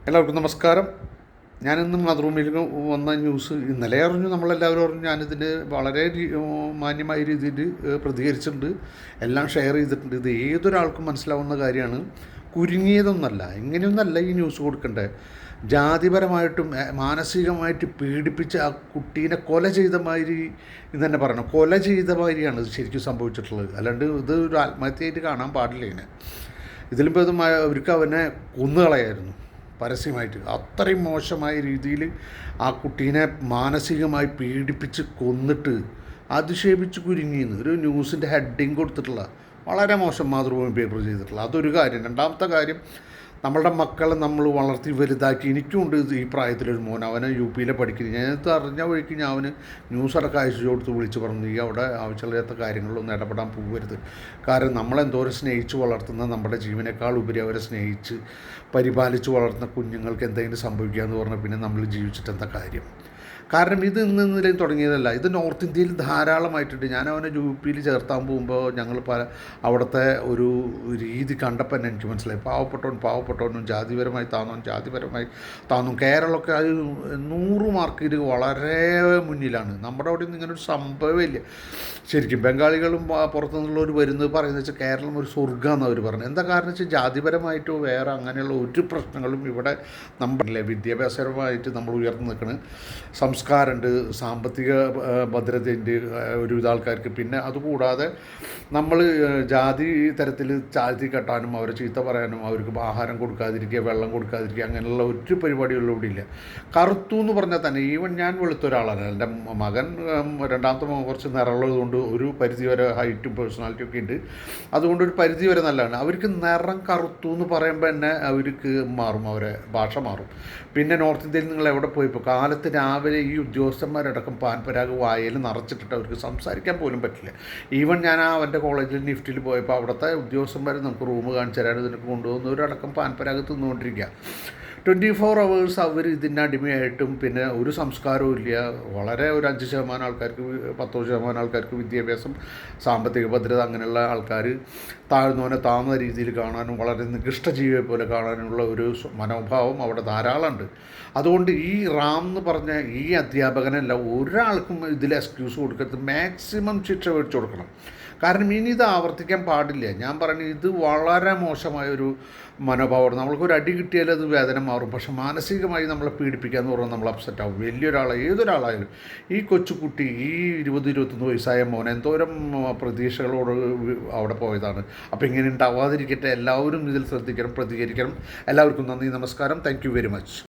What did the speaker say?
എല്ലാവർക്കും നമസ്കാരം. ഞാനിന്ന് മാതൃഭൂമിയിൽ വന്ന ന്യൂസ് ഇന്നലെ അറിഞ്ഞു, നമ്മളെല്ലാവരും അറിഞ്ഞു. ഞാനിതിന് വളരെ മാന്യമായ രീതിയിൽ പ്രതികരിച്ചിട്ടുണ്ട്, എല്ലാം ഷെയർ ചെയ്തിട്ടുണ്ട്. ഇത് ഏതൊരാൾക്കും മനസ്സിലാവുന്ന കാര്യമാണ്. കുരുങ്ങിയതൊന്നല്ല, ഇങ്ങനെയൊന്നല്ല ഈ ന്യൂസ് കൊടുക്കേണ്ടത്. ജാതിപരമായിട്ടും മാനസികമായിട്ട് പീഡിപ്പിച്ച ആ കുട്ടീനെ കൊല ചെയ്ത മാതിരി ഇത് തന്നെ പറയണം. കൊല ചെയ്ത മാതിരിയാണ് ഇത് ശരിക്കും സംഭവിച്ചിട്ടുള്ളത്. അല്ലാണ്ട് ഇത് ഒരു ആത്മഹത്യയായിട്ട് കാണാൻ പാടില്ല. ഇതിലിപ്പോൾ അവർക്ക് അവനെ കൊന്നുകളയായിരുന്നു പരസ്യമായിട്ട്. അത്രയും മോശമായ രീതിയിൽ ആ കുട്ടീനെ മാനസികമായി പീഡിപ്പിച്ച് കൊന്നിട്ട് അധിക്ഷേപിച്ച് കുരുങ്ങിയെന്ന് ഒരു ന്യൂസിൻ്റെ ഹെഡിങ് കൊടുത്തിട്ടുള്ള വളരെ മോശം മാതൃഭൂമി പേപ്പർ ചെയ്തിട്ടുള്ള അതൊരു കാര്യം. രണ്ടാമത്തെ കാര്യം, നമ്മളുടെ മക്കളെ നമ്മൾ വളർത്തി വലുതാക്കി. എനിക്കുണ്ട് ഈ പ്രായത്തിലൊരു മോൻ, അവനെ UP പഠിക്കുന്നത്. ഞാനത് അറിഞ്ഞ വഴിക്ക് ഞാൻ അവന് ന്യൂസടക്കം അയച്ചു കൊടുത്ത് വിളിച്ച് പറഞ്ഞു, ഈ അവിടെ ആവശ്യമില്ലാത്ത കാര്യങ്ങളിലൊന്നും ഇടപെടാൻ പോകരുത്. കാരണം നമ്മളെന്തോരം സ്നേഹിച്ച് വളർത്തുന്ന നമ്മുടെ ജീവനേക്കാൾ ഉപരി അവരെ സ്നേഹിച്ച് പരിപാലിച്ച് വളർത്തുന്ന കുഞ്ഞുങ്ങൾക്ക് എന്തെങ്കിലും സംഭവിക്കുക എന്ന് പറഞ്ഞാൽ പിന്നെ നമ്മൾ ജീവിച്ചിട്ട് എന്താ കാര്യം? കാരണം ഇത് ഇന്നലെയും തുടങ്ങിയതല്ല, ഇത് നോർത്ത് ഇന്ത്യയിൽ ധാരാളമായിട്ടുണ്ട്. ഞാൻ അവനെ UP ചേർത്താൻ പോകുമ്പോൾ ഞങ്ങൾ അവിടുത്തെ ഒരു രീതി കണ്ടപ്പോൾ തന്നെ എനിക്ക് മനസ്സിലായി. പാവപ്പെട്ടവനും ജാതിപരമായി താന്നും. കേരളമൊക്കെ അത് 100 മാർക്കിൽ വളരെ മുന്നിലാണ്. നമ്മുടെ അവിടെ നിന്ന് ഇങ്ങനൊരു സംഭവമില്ല ശരിക്കും. ബംഗാളികളും പുറത്തുനിന്നുള്ളവർ വരുന്നത് പറയുന്നത് വെച്ചാൽ കേരളം ഒരു സ്വർഗ്ഗമെന്ന് അവർ പറഞ്ഞു. എന്താ കാരണം വെച്ചാൽ ജാതിപരമായിട്ടോ വേറെ അങ്ങനെയുള്ള ഒരു പ്രശ്നങ്ങളും ഇവിടെ നമ്മുടെ വിദ്യാഭ്യാസപരമായിട്ട് നമ്മൾ ഉയർന്നു നിൽക്കണം. സംസ്കാരമുണ്ട്, സാമ്പത്തിക ഭദ്രതയുണ്ട് ഒരുവിധ ആൾക്കാർക്ക്. പിന്നെ അതുകൂടാതെ നമ്മൾ ജാതി തരത്തിൽ ചാഴ്ത്തി കെട്ടാനും അവരെ ചീത്ത പറയാനും അവർക്ക് ആഹാരം കൊടുക്കാതിരിക്കുക, വെള്ളം കൊടുക്കാതിരിക്കുക, അങ്ങനെയുള്ള ഒരു പരിപാടികളും ഇവിടെ ഇല്ല. കറുത്തു എന്ന് പറഞ്ഞാൽ തന്നെ, ഈവൻ ഞാൻ വെളുത്ത ഒരാളാണ്. എൻ്റെ മകൻ രണ്ടാമത്തെ മകൻ കുറച്ച് നിറമുള്ളത് കൊണ്ട് ഒരു പരിധി വരെ ഹൈറ്റും പേഴ്സണാലിറ്റിയും ഒക്കെ ഉണ്ട്. അതുകൊണ്ട് ഒരു പരിധി വരെ നല്ലതാണ്. അവർക്ക് നിറം കറുത്തു എന്ന് പറയുമ്പോൾ തന്നെ അവർക്ക് മാറും, അവരെ ഭാഷ മാറും. പിന്നെ നോർത്ത് ഇന്ത്യയിൽ നിങ്ങൾ എവിടെ പോയപ്പോൾ കാലത്ത് രാവിലെ ഈ ഉദ്യോഗസ്ഥന്മാരടക്കം പാൻപരാഗ് വായയിൽ നിറച്ചിട്ടിട്ട് അവർക്ക് സംസാരിക്കാൻ പോലും പറ്റില്ല. ഈവൻ ഞാൻ അവൻ്റെ കോളേജിൽ നിഫ്റ്റിൽ പോയപ്പോൾ അവിടുത്തെ ഉദ്യോഗസ്ഥന്മാർ നമുക്ക് റൂം കാണിച്ചു തരാൻ ഇതിനൊക്കെ കൊണ്ടുപോകുന്നവരടക്കം പാൻപരാഗ് തിന്നുകൊണ്ടിരിക്കുക. 24 hours അവർ ഇതിൻ്റെ അടിമയായിട്ടും. പിന്നെ ഒരു സംസ്കാരവും ഇല്ല. വളരെ ഒരു 5% ആൾക്കാർക്ക് 10% ആൾക്കാർക്ക് വിദ്യാഭ്യാസം, സാമ്പത്തിക ഭദ്രത, അങ്ങനെയുള്ള ആൾക്കാർ താഴ്ന്നവനെ താഴ്ന്ന രീതിയിൽ കാണാനും വളരെ നികൃഷ്ടജീവിയെ പോലെ കാണാനുള്ള ഒരു മനോഭാവം അവിടെ ധാരാളമുണ്ട്. അതുകൊണ്ട് ഈ റാം എന്ന് പറഞ്ഞ ഈ അധ്യാപകനല്ല ഒരാൾക്കും ഇതിൽ എക്സ്ക്യൂസ് കൊടുക്കരുത്. മാക്സിമം ശിക്ഷ മേടിച്ചു കൊടുക്കണം. കാരണം ഇനി ഇത് ആവർത്തിക്കാൻ പാടില്ല. ഞാൻ പറഞ്ഞു, ഇത് വളരെ മോശമായൊരു മനോഭാവമാണ്. നമ്മൾക്കൊരു അടി കിട്ടിയാൽ അത് വേദന മാറും, പക്ഷെ മാനസികമായി നമ്മളെ പീഡിപ്പിക്കുക എന്ന് പറഞ്ഞാൽ നമ്മൾ അപ്സെറ്റ് ആവും. ഏതൊരാളായാലും. ഈ കൊച്ചുകുട്ടി, ഈ 20-21 വയസ്സായ മോൻ എന്തോരം പ്രതീക്ഷകളോട് അവിടെ പോയതാണ്. അപ്പോൾ ഇങ്ങനെ ഉണ്ടാവാതിരിക്കട്ടെ. എല്ലാവരും ഇതിൽ ശ്രദ്ധിക്കണം, പ്രതികരിക്കണം. എല്ലാവർക്കും നന്ദി, നമസ്കാരം. Thank you very much.